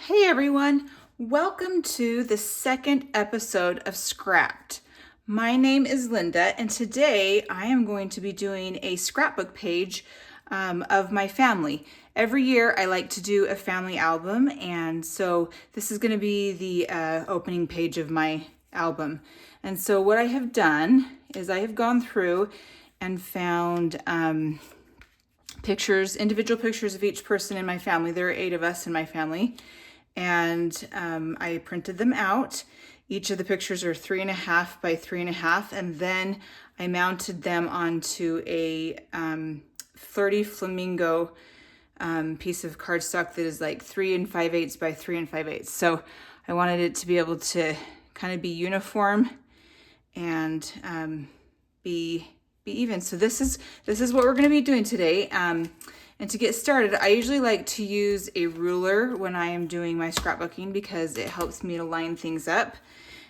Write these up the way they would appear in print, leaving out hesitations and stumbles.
Hey everyone, welcome to the second episode of Scrapped. My name is Linda, and today I am going to be doing a scrapbook page of my family. Every year I like to do a family album, and so this is going to be the opening page of my album. And so what I have done is I have gone through and found individual pictures of each person in my family. There are 8 of us in my family. And I printed them out. Each of the pictures are 3.5 by 3.5, and then I mounted them onto a flirty flamingo piece of cardstock that is like 3 5/8 by 3 5/8. So I wanted it to be able to kind of be uniform and be even. So this is what we're going to be doing today. And to get started, I usually like to use a ruler when I am doing my scrapbooking because it helps me to line things up.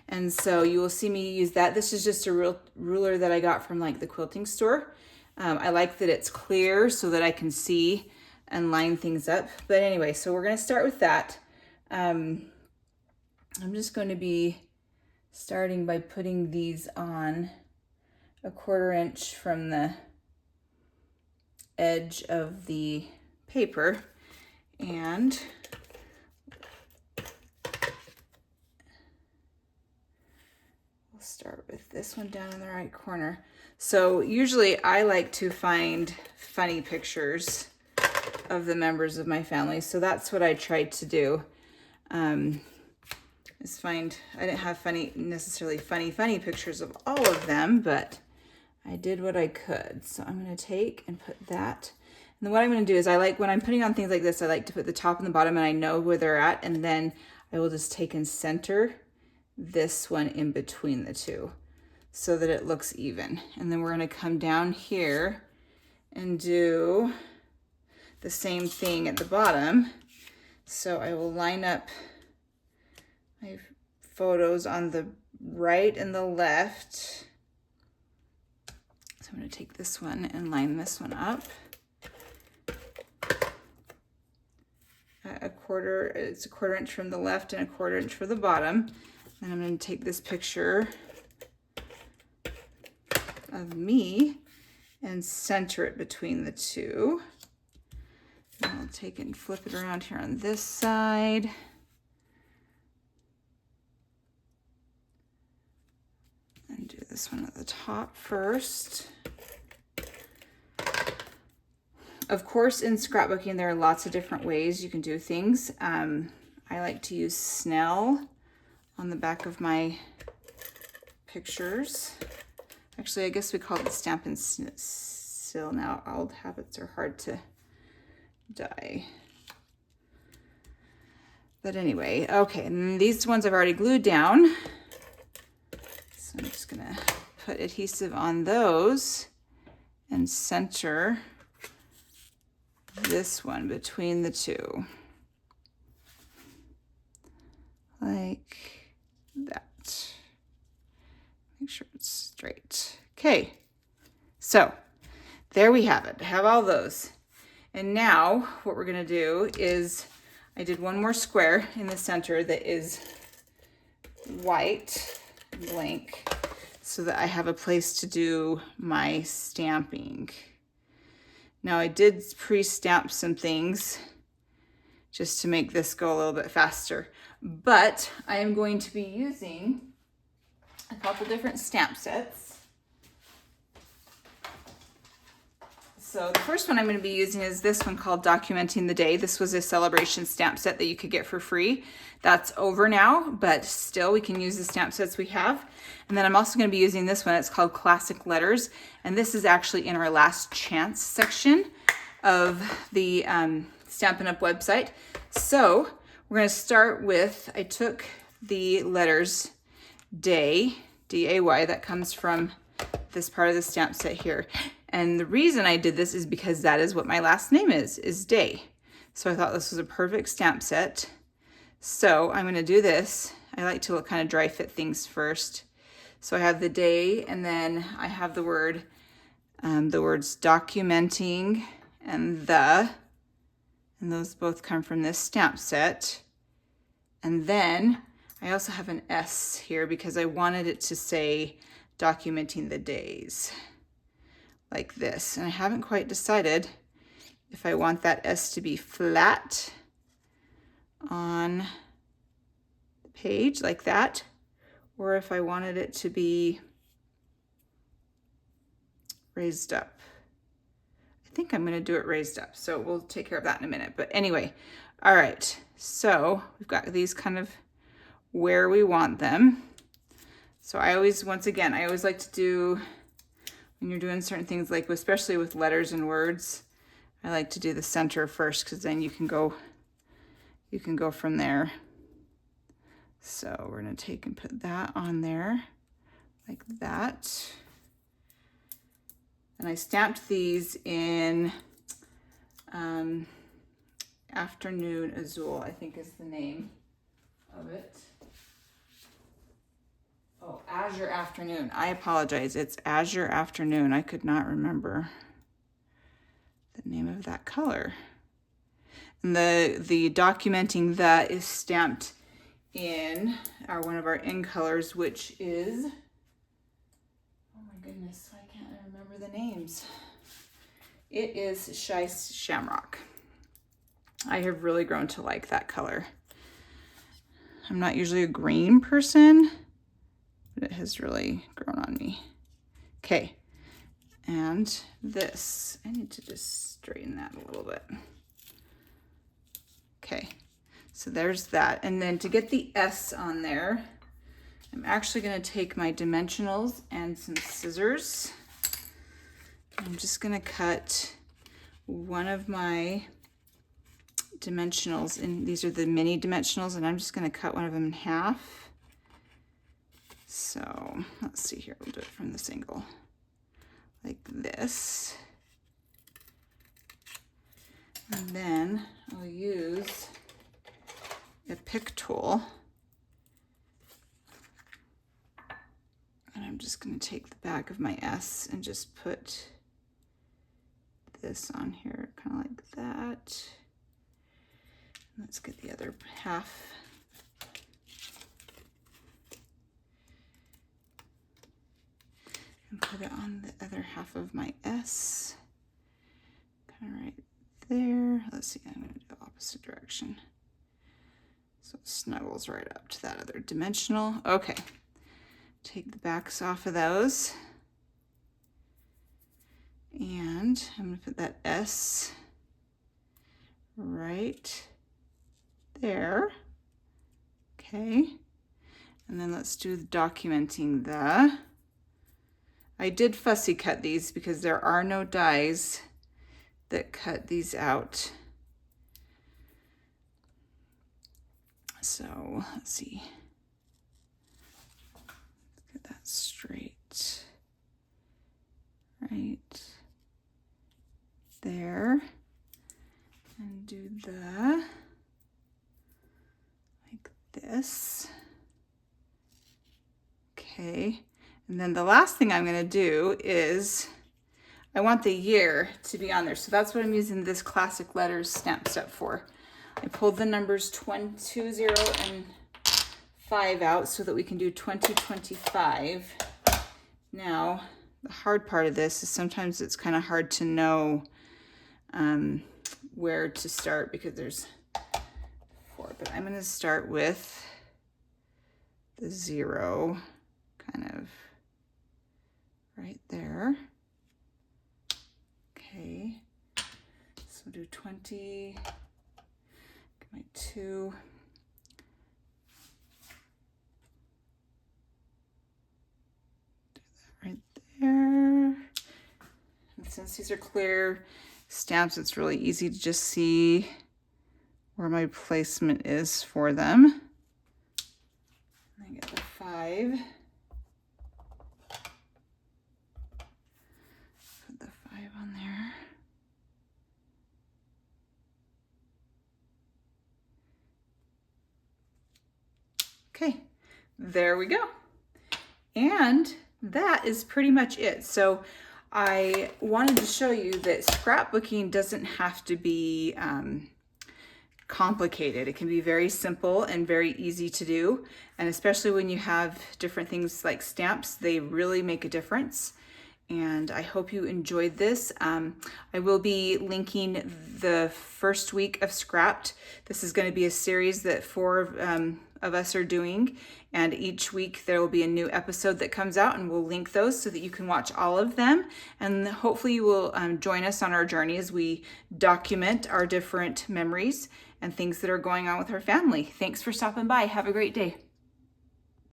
And so you will see me use that. This is just a ruler that I got from like the quilting store. I like that it's clear so that I can see and line things up. But anyway, so we're going to start with that. I'm just going to be starting by putting these on 1/4 inch from the edge of the paper, and we'll start with this one down in the right corner. So usually I like to find funny pictures of the members of my family, so that's what I tried to do. Is find, I didn't have necessarily funny pictures of all of them, but I did what I could. So I'm going to take and put that. And then what I'm going to do is when I'm putting on things like this, I like to put the top and the bottom and I know where they're at. And then I will just take and center this one in between the two so that it looks even. And then we're going to come down here and do the same thing at the bottom. So I will line up my photos on the right and the left. So I'm going to take this one and line this one up. It's 1/4 inch from the left and 1/4 inch for the bottom. Then I'm going to take this picture of me and center it between the two. And I'll take it and flip it around here on this side. And do this one at the top first. Of course, in scrapbooking, there are lots of different ways you can do things. I like to use Snell on the back of my pictures. Actually, I guess we call it Stampin' Still now. Old habits are hard to die. But anyway, okay, and these ones I've already glued down. So I'm just gonna put adhesive on those and center this one between the two, like that. Make sure it's straight. Okay, so there we have it. I have all those. And now what we're gonna do is I did one more square in the center that is white, blank, so that I have a place to do my stamping. Now I did pre-stamp some things just to make this go a little bit faster, but I am going to be using a couple different stamp sets. So the first one I'm going to be using is this one called Documenting the Day. This was a celebration stamp set that you could get for free. That's over now, but still we can use the stamp sets we have. And then I'm also going to be using this one. It's called Classic Letters. And this is actually in our last chance section of the Stampin' Up! Website. So we're going to start with, I took the letters Day, D-A-Y, that comes from this part of the stamp set here. And the reason I did this is because that is what my last name is Day. So I thought this was a perfect stamp set. So I'm going to do this. I like to kind of dry fit things first. So I have the day, and then I have the words documenting and those both come from this stamp set. And then I also have an S here because I wanted it to say documenting the days, like this. And I haven't quite decided if I want that S to be flat on the page like that, or if I wanted it to be raised up. I think I'm gonna do it raised up, so we'll take care of that in a minute. But anyway, all right, so we've got these kind of where we want them. So I always, once again, I always like to do, when you're doing certain things, like especially with letters and words, I like to do the center first, because then you can go from there. So we're gonna take and put that on there like that. And I stamped these in Afternoon Azul, I think is the name of it. Oh, Azure Afternoon. I apologize. It's Azure Afternoon. I could not remember the name of that color. And the documenting that is stamped in one of our in colors, which is, oh my goodness, I can't remember the names. It is Shice Shamrock. I have really grown to like that color. I'm not usually a green person, but it has really grown on me. Okay, and this, I need to just straighten that a little bit. Okay, so there's that. And then to get the S on there, I'm actually gonna take my dimensionals and some scissors. I'm just gonna cut one of my dimensionals, and these are the mini dimensionals, and I'm just gonna cut one of them in half. So let's see here, we'll do it from this angle, like this. And then I'll use a pick tool, and I'm just gonna take the back of my S and just put this on here, kind of like that. Let's get the other half. And put it on the other half of my S. Kind of right there. Let's see, I'm going to do the opposite direction. So it snuggles right up to that other dimensional. Okay. Take the backs off of those. And I'm going to put that S right there. Okay. And then let's do the documenting the. I did fussy cut these because there are no dies that cut these out. So let's see. Let's get that straight. Right there. And do the, like this. Okay. And then the last thing I'm going to do is I want the year to be on there. So that's what I'm using this classic letters stamp set for. I pulled the numbers 20 and 5 out so that we can do 2025. Now, the hard part of this is sometimes it's kind of hard to know where to start because there's 4. But I'm going to start with the 0 kind of right there. Okay, so we'll do 20, get my 2. Do that right there. And since these are clear stamps, it's really easy to just see where my placement is for them. I get the 5. Put the 5 on there. Okay, there we go. And that is pretty much it. So I wanted to show you that scrapbooking doesn't have to be complicated. It can be very simple and very easy to do. And especially when you have different things like stamps, they really make a difference. And I hope you enjoyed this. I will be linking the first week of Scrapped. This is going to be a series that 4 of us are doing, and each week there will be a new episode that comes out, and we'll link those so that you can watch all of them. And hopefully you will join us on our journey as we document our different memories and things that are going on with our family. Thanks for stopping by. Have a great day.